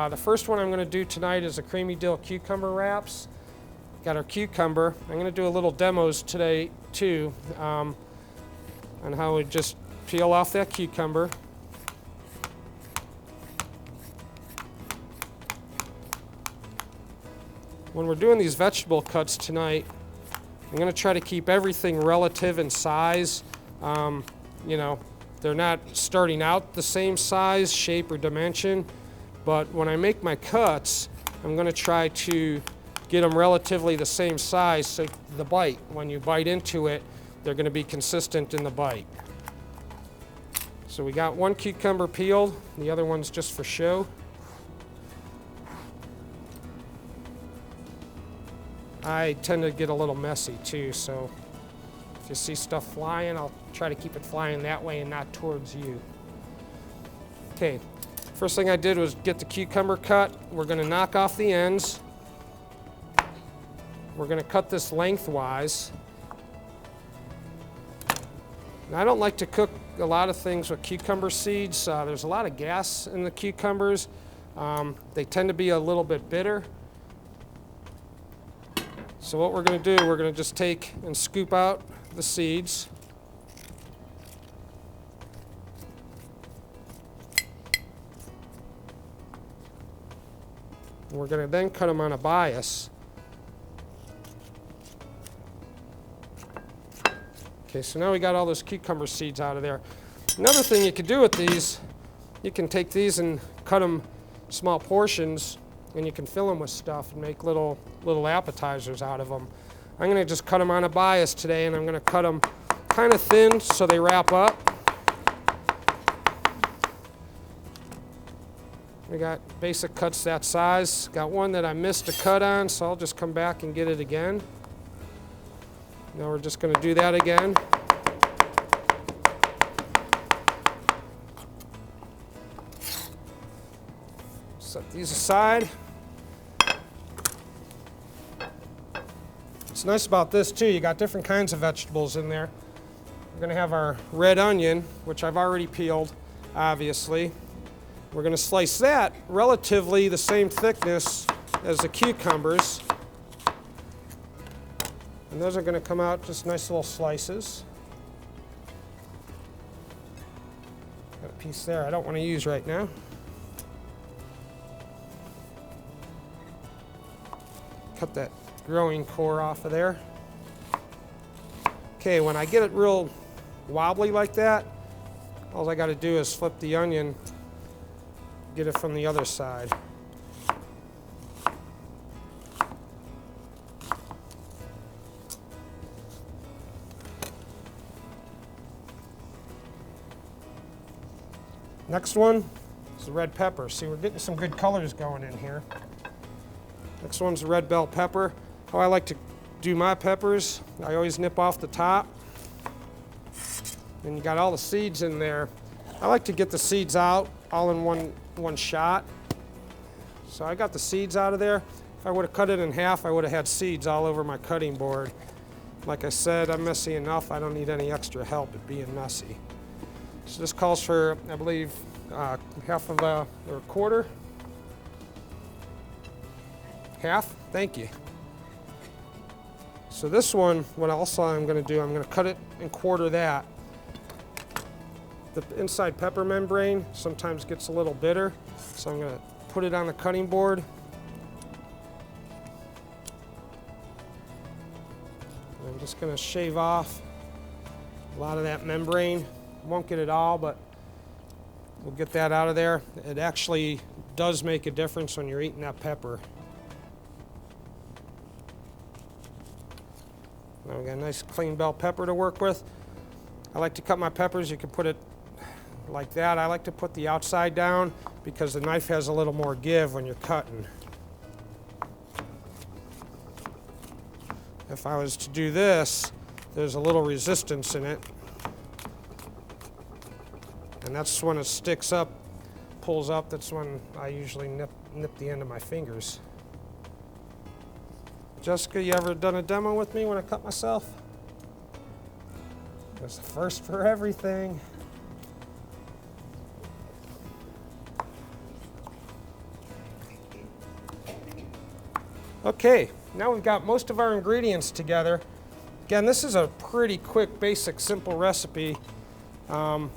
The first one I'm going to do tonight is a creamy dill cucumber wraps. Got our cucumber. I'm going to do a little demos today too on how we just peel off that cucumber. When we're doing these vegetable cuts tonight, I'm going to try to keep everything relative in size. You know, they're not starting out the same size, shape, or dimension, but when I make my cuts, I'm going to try to get them relatively the same size so the bite, when you bite into it, they're going to be consistent in the bite. So we got one cucumber peeled, the other one's just for show. I tend to get a little messy too, so if you see stuff flying, I'll try to keep it flying that way and not towards you. Okay, first thing I did was get the cucumber cut. We're going to knock off the ends. We're going to cut this lengthwise. Now, I don't like to cook a lot of things with cucumber seeds. There's a lot of gas in the cucumbers. They tend to be a little bit bitter. So what we're going to do, we're going to just take and scoop out the seeds. We're going to then cut them on a bias. Okay, so now we got all those cucumber seeds out of there. Another thing you could do with these, you can take these and cut them small portions, and you can fill them with stuff and make little appetizers out of them. I'm going to just cut them on a bias today, and I'm going to cut them kind of thin so they wrap up. We got basic cuts that size. Got one that I missed a cut on, so I'll just come back and get it again. Now we're just going to do that again. Set these aside. What's nice about this too, you got different kinds of vegetables in there. We're going to have our red onion, which I've already peeled, obviously. We're going to slice that relatively the same thickness as the cucumbers. And those are going to come out just nice little slices. Got a piece there I don't want to use right now. Cut that growing core off of there. Okay, when I get it real wobbly like that, all I got to do is flip the onion, get it from the other side. Next one is the red pepper. See, we're getting some good colors going in here. Next one's the red bell pepper. How I like to do my peppers, I always nip off the top. And you got all the seeds in there. I like to get the seeds out all in one shot. So I got the seeds out of there. If I would have cut it in half, I would have had seeds all over my cutting board. Like I said, I'm messy enough. I don't need any extra help at being messy. So this calls for, I believe, half of or a quarter. Half, thank you. So this one, what also I'm going to do, I'm going to cut it and quarter that. The inside pepper membrane sometimes gets a little bitter, so I'm going to put it on the cutting board. I'm just going to shave off a lot of that membrane. Won't get it all, but we'll get that out of there. It actually does make a difference when you're eating that pepper. Now we got a nice clean bell pepper to work with. I like to cut my peppers. You can put it like that. I like to put the outside down because the knife has a little more give when you're cutting. If I was to do this, there's a little resistance in it. And that's when it sticks up, pulls up, that's when I usually nip the end of my fingers. Jessica, you ever done a demo with me when I cut myself? There's a first for everything. Okay, now we've got most of our ingredients together. Again, this is a pretty quick, basic, simple recipe. You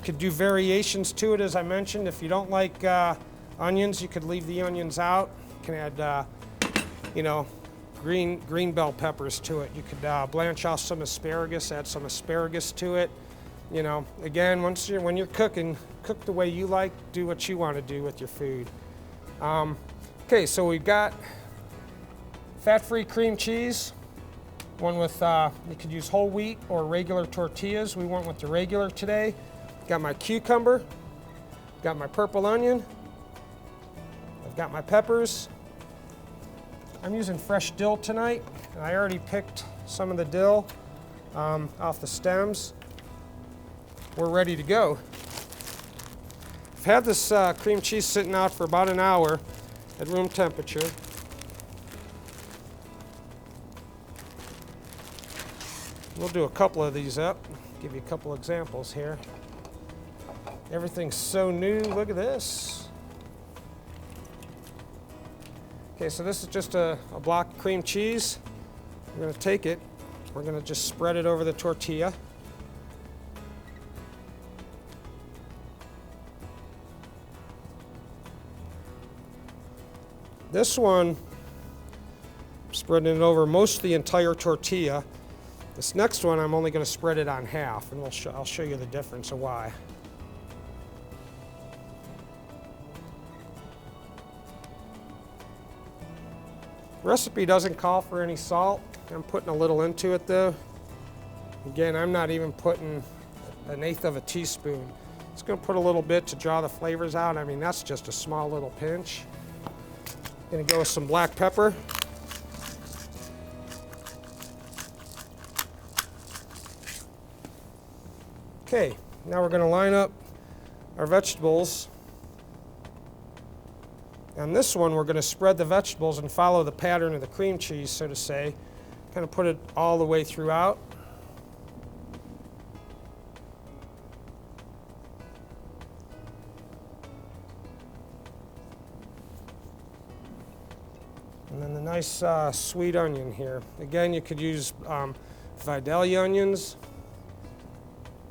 could do variations to it, as I mentioned. If you don't like onions, you could leave the onions out. You can add, you know, green bell peppers to it. You could blanch off some asparagus, add some asparagus to it. You know, again, when you're cooking, cook the way you like, do what you want to do with your food. Okay, so we've got fat-free cream cheese, one with, you could use whole wheat or regular tortillas. We went with the regular today. Got my cucumber, got my purple onion, I've got my peppers. I'm using fresh dill tonight, and I already picked some of the dill off the stems. We're ready to go. I've had this cream cheese sitting out for about an hour at room temperature. We'll do a couple of these up, give you a couple examples here. Everything's so new, look at this. Okay, so this is just a block of cream cheese. We're gonna take it, we're gonna just spread it over the tortilla. This one, I'm spreading it over most of the entire tortilla. This next one, I'm only gonna spread it on half, and I'll show you the difference of why. The recipe doesn't call for any salt. I'm putting a little into it though. Again, I'm not even putting 1/8 of a teaspoon. It's gonna put a little bit to draw the flavors out. I mean, that's just a small little pinch. Gonna go with some black pepper. Okay, now we're gonna line up our vegetables. On this one, we're going to spread the vegetables and follow the pattern of the cream cheese, so to say. Kind of put it all the way throughout. And then the nice sweet onion here. Again, you could use Vidalia onions.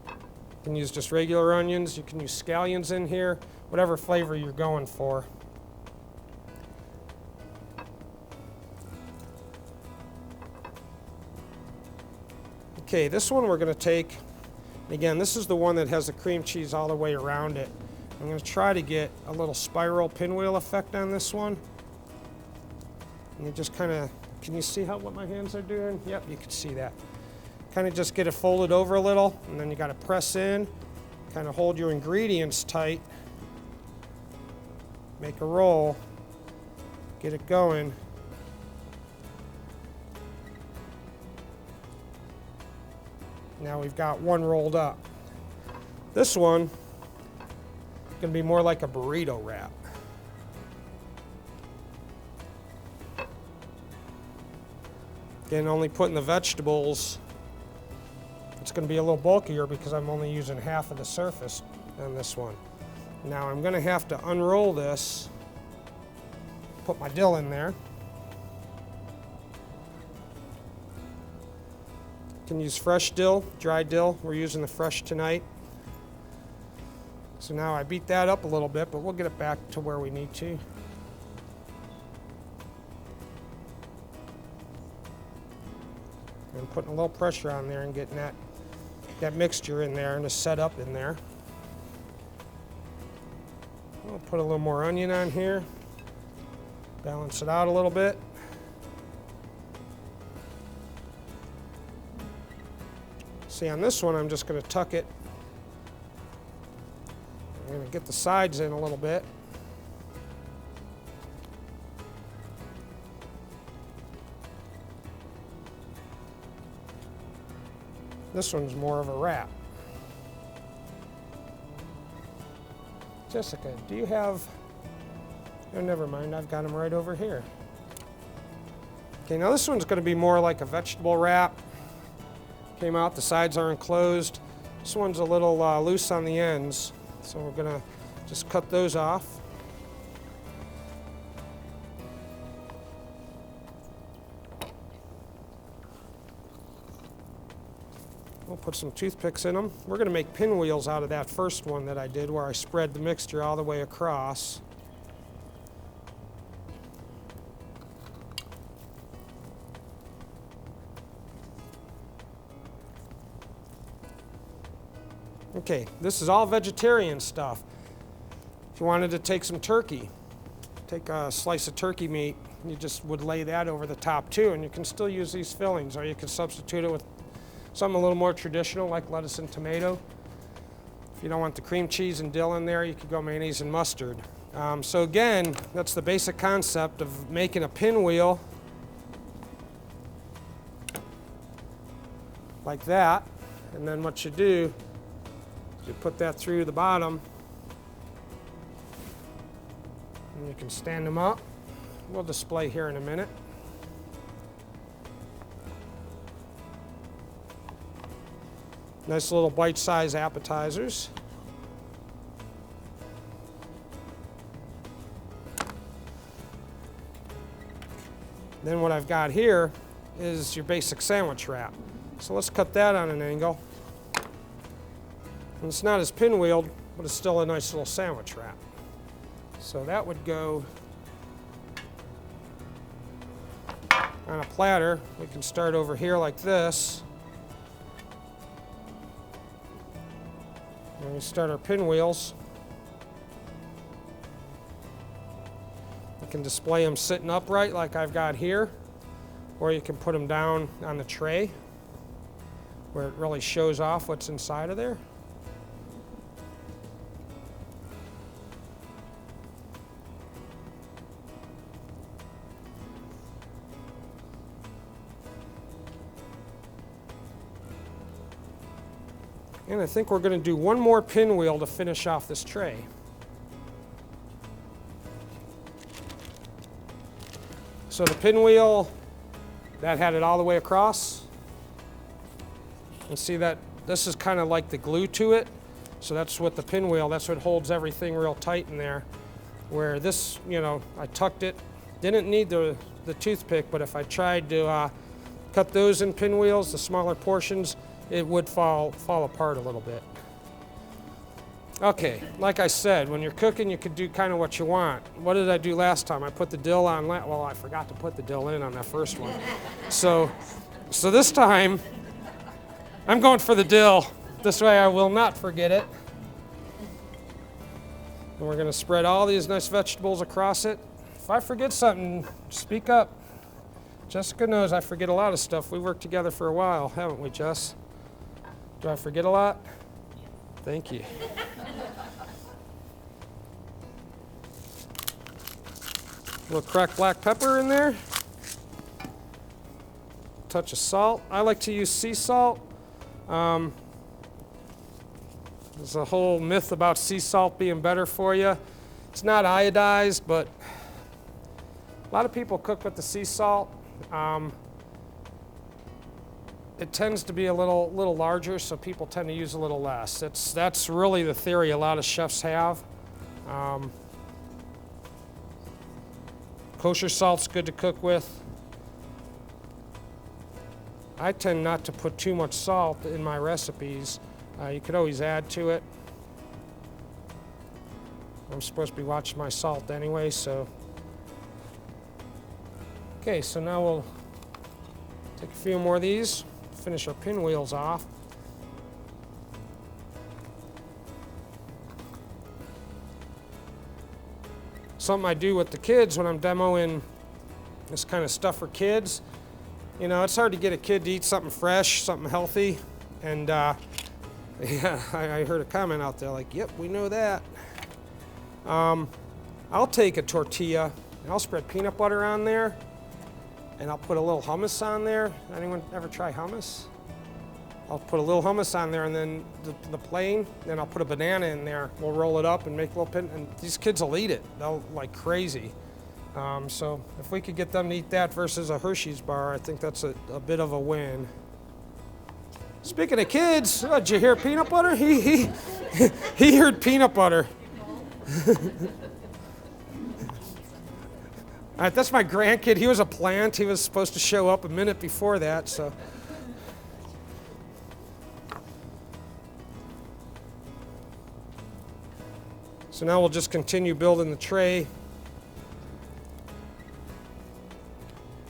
You can use just regular onions. You can use scallions in here, whatever flavor you're going for. Okay, this one we're going to take, again, this is the one that has the cream cheese all the way around it. I'm going to try to get a little spiral pinwheel effect on this one. And you just kind of, can you see what my hands are doing? Yep, you can see that. Kind of just get it folded over a little, and then you got to press in, kind of hold your ingredients tight, make a roll, get it going. Now we've got one rolled up. This one is going to be more like a burrito wrap. Again, only putting the vegetables, it's going to be a little bulkier because I'm only using half of the surface on this one. Now I'm going to have to unroll this, put my dill in there. You can use fresh dill, dry dill. We're using the fresh tonight. So now I beat that up a little bit, but we'll get it back to where we need to. And putting a little pressure on there and getting that mixture in there and the setup in there. We'll put a little more onion on here, balance it out a little bit. See, on this one, I'm just going to tuck it. I'm going to get the sides in a little bit. This one's more of a wrap. Jessica, do you have, oh, never mind, I've got them right over here. Okay, now this one's going to be more like a vegetable wrap. Came out, the sides are enclosed. This one's a little loose on the ends, so we're gonna just cut those off. We'll put some toothpicks in them. We're going to make pinwheels out of that first one that I did where I spread the mixture all the way across. Okay, this is all vegetarian stuff. If you wanted to take some turkey, take a slice of turkey meat, you just would lay that over the top too, and you can still use these fillings, or you can substitute it with something a little more traditional like lettuce and tomato. If you don't want the cream cheese and dill in there, you could go mayonnaise and mustard. So again, that's the basic concept of making a pinwheel like that, and then what you do is you put that through the bottom, and you can stand them up. We'll display here in a minute. Nice little bite-sized appetizers. Then what I've got here is your basic sandwich wrap. So let's cut that on an angle. And it's not as pinwheeled, but it's still a nice little sandwich wrap. So that would go on a platter. We can start over here like this. And we start our pinwheels. You can display them sitting upright like I've got here, or you can put them down on the tray where it really shows off what's inside of there. And I think we're going to do one more pinwheel to finish off this tray. So the pinwheel, that had it all the way across. And see that this is kind of like the glue to it. So that's what the pinwheel, that's what holds everything real tight in there. Where this, you know, I tucked it, didn't need the toothpick, but if I tried to cut those in pinwheels, the smaller portions, it would fall apart a little bit. Okay, like I said, when you're cooking, you could do kind of what you want. What did I do last time? I put the dill on, well, I forgot to put the dill in on that first one. So this time, I'm going for the dill. This way I will not forget it. And we're gonna spread all these nice vegetables across it. If I forget something, speak up. Jessica knows I forget a lot of stuff. We've worked together for a while, haven't we, Jess? Do I forget a lot? Thank you. A little cracked black pepper in there. Touch of salt. I like to use sea salt. There's a whole myth about sea salt being better for you. It's not iodized, but a lot of people cook with the sea salt. It tends to be a little larger, so people tend to use a little less. That's really the theory a lot of chefs have. Kosher salt's good to cook with. I tend not to put too much salt in my recipes. You could always add to it. I'm supposed to be watching my salt anyway, so. Okay, so now we'll take a few more of these. Finish our pinwheels off. Something I do with the kids when I'm demoing this kind of stuff for kids. You know, it's hard to get a kid to eat something fresh, something healthy. And yeah, I heard a comment out there like, yep, we know that. I'll take a tortilla and I'll spread peanut butter on there. And I'll put a little hummus on there. Anyone ever try hummus? I'll put a little hummus on there and then the plain, then I'll put a banana in there. We'll roll it up and make a little pin, and these kids will eat it. They'll like crazy. So if we could get them to eat that versus a Hershey's bar, I think that's a bit of a win. Speaking of kids, did you hear peanut butter? He heard peanut butter. All right, that's my grandkid. He was a plant. He was supposed to show up a minute before that, so. So now we'll just continue building the tray.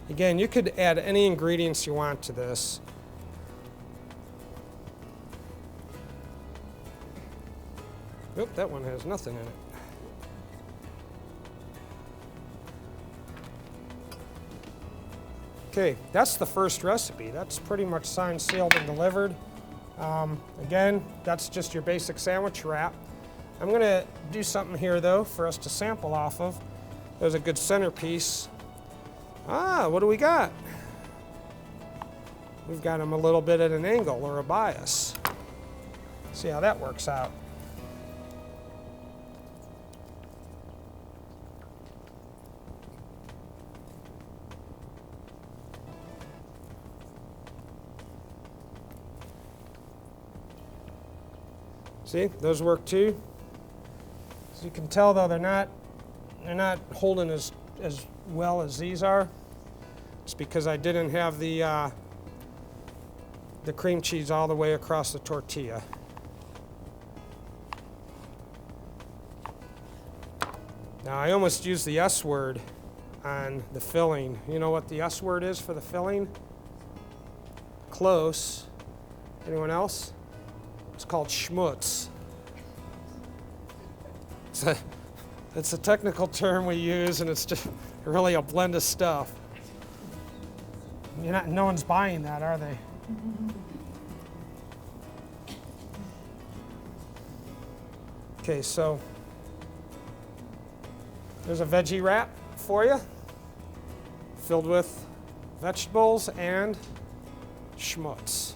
Again, you could add any ingredients you want to this. Oop, that one has nothing in it. Okay, that's the first recipe. That's pretty much signed, sealed, and delivered. Again, that's just your basic sandwich wrap. I'm going to do something here, though, for us to sample off of. There's a good centerpiece. What do we got? We've got them a little bit at an angle or a bias. See how that works out. See, those work too. So you can tell though they're not holding as well as these are. It's because I didn't have the cream cheese all the way across the tortilla. Now I almost used the S word on the filling. You know what the S word is for the filling? Close. Anyone else? It's called schmutz. It's a technical term we use, and it's just really a blend of stuff. No one's buying that, are they? Okay, so there's a veggie wrap for you, filled with vegetables and schmutz.